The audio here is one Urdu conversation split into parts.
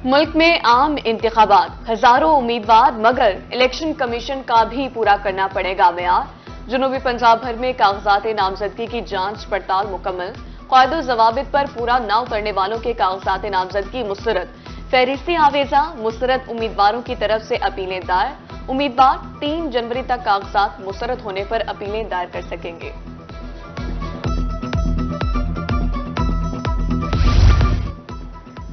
ملک میں عام انتخابات، ہزاروں امیدوار مگر الیکشن کمیشن کا بھی پورا کرنا پڑے گا معیار۔ جنوبی پنجاب بھر میں کاغذات نامزدگی کی جانچ پڑتال مکمل، قواعد و ضوابط پر پورا نہ اترنے والوں کے کاغذات نامزدگی مسترد، فہرستی آویزاں مسترد امیدواروں کی طرف سے اپیلیں دائر، امیدوار 3 جنوری تک کاغذات مسترد ہونے پر اپیلیں دائر کر سکیں گے۔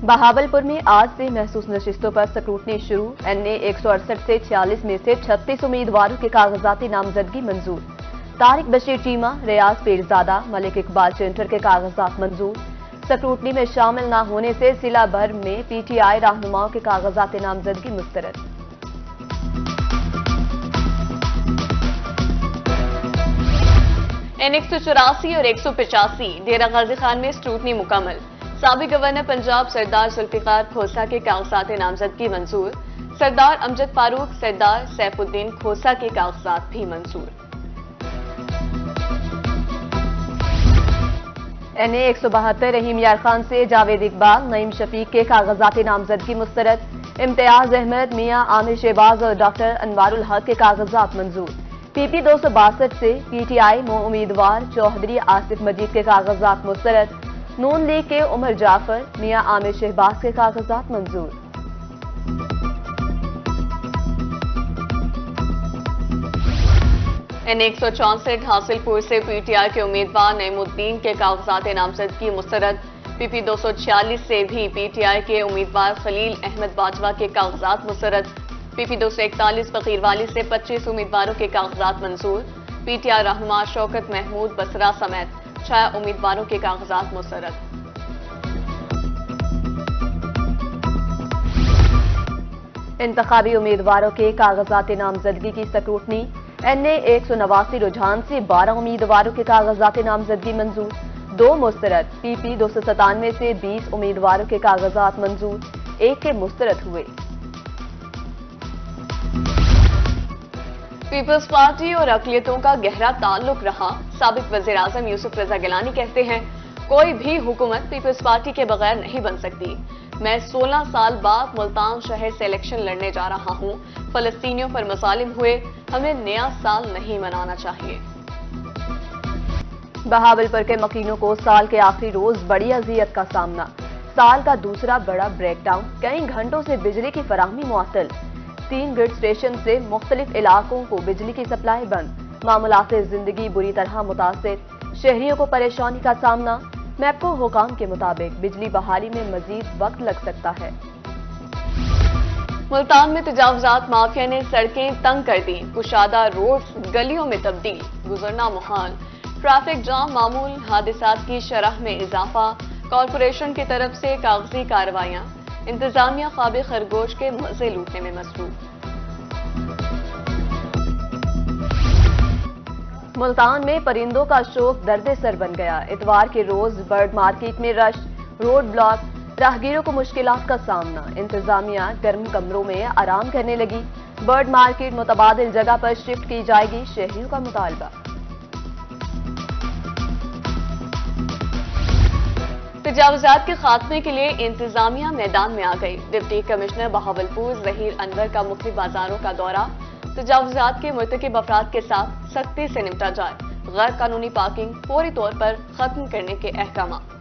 بہاولپور میں آج سے محسوس نشستوں پر سکروٹنی شروع، این اے 168 سے 46 میں سے 36 امیدواروں کے کاغذات نامزدگی منظور۔ طارق بشیر چیمہ، ریاض پیرزادہ، ملک اقبال سینٹر کے کاغذات منظور۔ سکروٹنی میں شامل نہ ہونے سے ضلع بھر میں پی ٹی آئی رہنماؤں کے کاغذات نامزدگی مسترد۔ این 184 اور 185 ڈیرہ غازی خان میں اسکروٹنی مکمل، سابق گورنر پنجاب سردار ذوالفقار کھوسہ کے کاغذات نامزدگی منظور، سردار امجد فاروق، سردار سیف الدین کھوسہ کے کاغذات بھی منظور۔ این اے 172 رحیم یار خان سے جاوید اقبال، نعیم شفیق کے کاغذات نامزدگی مسترد، امتیاز احمد، میاں عامر شہباز اور ڈاکٹر انوار الحق کے کاغذات منظور۔ پی پی 262 سے پی ٹی آئی امیدوار چوہدری آصف مجید کے کاغذات مسترد، نون لیگ کے عمر جعفر، میاں عامر شہباز کے کاغذات منظور۔ این 164 حاصل پور سے پی ٹی آئی کے امیدوار نعیم الدین کے کاغذات نامزدگی مسترد، پی پی 246 سے بھی پی ٹی آئی کے امیدوار خلیل احمد باجوہ کے کاغذات مسترد، پی پی 241 فقیر والی سے 25 امیدواروں کے کاغذات منظور، پی ٹی آئی رہنما شوکت محمود بسرا سمیت 6 امیدواروں کے کاغذات مسترد۔ انتخابی امیدواروں کے کاغذات نامزدگی کی سکروٹنی، این اے 189 رجحان سے 12 امیدواروں کے کاغذات نامزدگی منظور، 2 مسترد، پی پی 297 سے 20 امیدواروں کے کاغذات منظور، 1 کے مسترد ہوئے۔ پیپلز پارٹی اور اقلیتوں کا گہرا تعلق رہا، سابق وزیر اعظم یوسف رضا گیلانی کہتے ہیں کوئی بھی حکومت پیپلز پارٹی کے بغیر نہیں بن سکتی۔ میں 16 سال بعد ملتان شہر سے الیکشن لڑنے جا رہا ہوں، فلسطینیوں پر مظالم ہوئے، ہمیں نیا سال نہیں منانا چاہیے۔ بہاولپور کے مکینوں کو سال کے آخری روز بڑی اذیت کا سامنا، سال کا دوسرا بڑا بریک ڈاؤن، کئی گھنٹوں سے بجلی کی فراہمی معطل، 3 گرڈ اسٹیشن سے مختلف علاقوں کو بجلی کی سپلائی بند، معمولات زندگی بری طرح متاثر، شہریوں کو پریشانی کا سامنا، میپکو حکام کے مطابق بجلی بحالی میں مزید وقت لگ سکتا ہے۔ ملتان میں تجاوزات مافیا نے سڑکیں تنگ کر دی، کشادہ روڈز گلیوں میں تبدیل، گزرنا محال، ٹریفک جام معمول، حادثات کی شرح میں اضافہ، کارپوریشن کی طرف سے کاغذی کارروائیاں، انتظامیہ خواب خرگوش کے مزے لوٹنے میں مصروف۔ ملتان میں پرندوں کا شوق درد سر بن گیا، اتوار کے روز برڈ مارکیٹ میں رش، روڈ بلاک، راہگیروں کو مشکلات کا سامنا، انتظامیہ گرم کمروں میں آرام کرنے لگی، برڈ مارکیٹ متبادل جگہ پر شفٹ کی جائے گی، شہریوں کا مطالبہ۔ تجاوزات کے خاتمے کے لیے انتظامیہ میدان میں آ گئی، ڈپٹی کمشنر بہاولپور ظہیر انور کا مختلف بازاروں کا دورہ، تجاوزات کے مرتکب افراد کے ساتھ سختی سے نمٹا جائے، غیر قانونی پارکنگ فوری طور پر ختم کرنے کے احکامات۔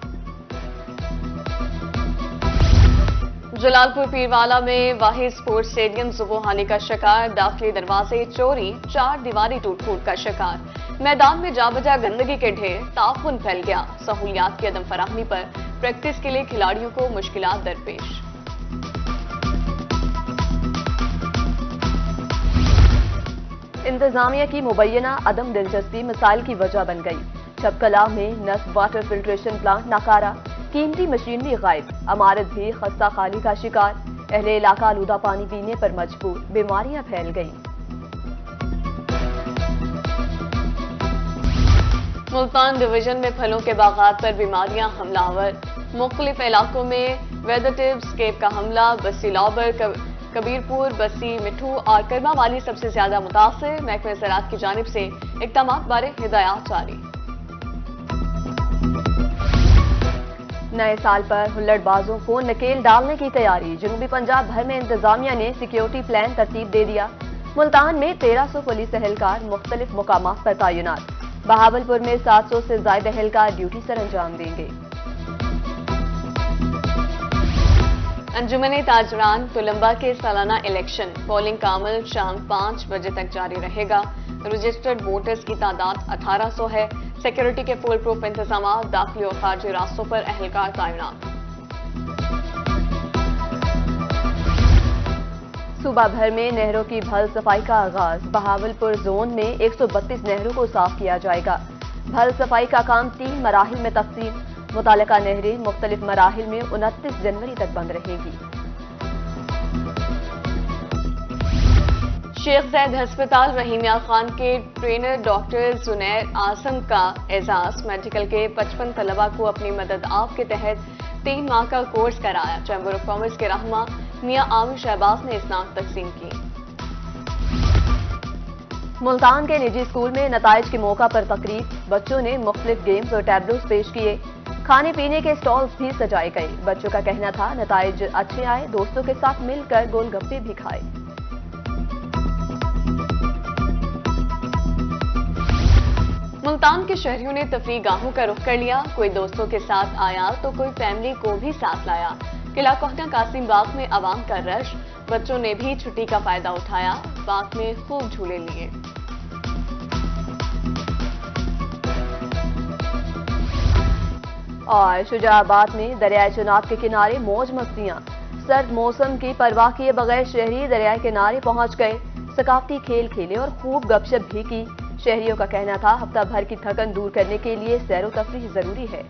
جلال پور پیروالا میں واحد سپورٹس اسٹیڈیم زبوحانی کا شکار، داخلی دروازے چوری، 4 دیواری ٹوٹ پھوٹ کا شکار، میدان میں جا بجا گندگی کے ڈھیر، تعفن پھیل گیا، سہولیات کی عدم فراہمی پر پریکٹس کے لیے کھلاڑیوں کو مشکلات درپیش۔ انتظامیہ کی مبینہ عدم دلچسپی مسائل کی وجہ بن گئی، چھپکلا میں نصب واٹر فلٹریشن پلانٹ ناکارہ، قیمتی مشینری غائب، عمارت بھی خستہ خالی کا شکار، اہل علاقہ آلودہ پانی پینے پر مجبور، بیماریاں پھیل گئیں۔ ملتان ڈویژن میں پھلوں کے باغات پر بیماریاں حملہ آور، مختلف علاقوں میں ویدرٹیو اسکیپ کا حملہ، بسی لابر، کبیر پور، بسی مٹھو اور کرما والی سب سے زیادہ متاثر، محکمہ زراعت کی جانب سے اقدامات بارے ہدایات جاری۔ نئے سال پر ہلڑ بازوں کو نکیل ڈالنے کی تیاری، جنوبی پنجاب بھر میں انتظامیہ نے سیکیورٹی پلان ترتیب دے دیا۔ ملتان میں 1300 پولیس اہلکار مختلف مقامات پر تعینات، بہاولپور میں 700 سے زائد اہلکار ڈیوٹی سر انجام دیں گے۔ انجمن تاجران تلمبہ کے سالانہ الیکشن پولنگ کا عمل شام 5 بجے تک جاری رہے گا۔ رجسٹرڈ ووٹرز کی تعداد 1800 ہے۔ سیکیورٹی کے فول پروف انتظامات، داخلی اور خارجی راستوں پر اہلکار تعینات۔ صوبہ بھر میں نہروں کی بھل صفائی کا آغاز، بہاولپور زون میں 132 نہروں کو صاف کیا جائے گا۔ بھل صفائی کا کام 3 مراحل میں تقسیم، متعلقہ نہریں مختلف مراحل میں 29 جنوری تک بند رہیں گی۔ شیخ زید ہسپتال رحیمیہ خان کے ٹرینر ڈاکٹر زنیر اعظم کا اعزاز، میڈیکل کے 55 طلبہ کو اپنی مدد آپ کے تحت 3 ماہ کا کورس کرایا۔ چیمبر آف کامرس کے رہنما میاں عامر شہباز نے اسناد تقسیم کی۔ ملتان کے نجی اسکول میں نتائج کے موقع پر تقریب، بچوں نے مختلف گیمز اور ٹیبلوز پیش کیے، کھانے پینے کے سٹالز بھی سجائے گئے۔ بچوں کا کہنا تھا نتائج اچھے آئے، دوستوں کے ساتھ مل کر گول گپے بھی کھائے۔ ملتان کے شہریوں نے تفریح گاہوں کا رخ کر لیا، کوئی دوستوں کے ساتھ آیا تو کوئی فیملی کو بھی ساتھ لایا۔ قلعہ کوہنہ قاسم باغ میں عوام کا رش، بچوں نے بھی چھٹی کا فائدہ اٹھایا، باغ میں خوب جھولے لیے۔ اور شجاع آباد میں دریائے چناب کے کنارے موج مستیاں، سرد موسم کی پرواہ کیے بغیر شہری دریائے کنارے پہنچ گئے، ثقافتی کھیل کھیلے اور خوب گپ شپ بھی کی۔ شہریوں کا کہنا تھا ہفتہ بھر کی تھکن دور کرنے کے لیے سیر و تفریح ضروری ہے۔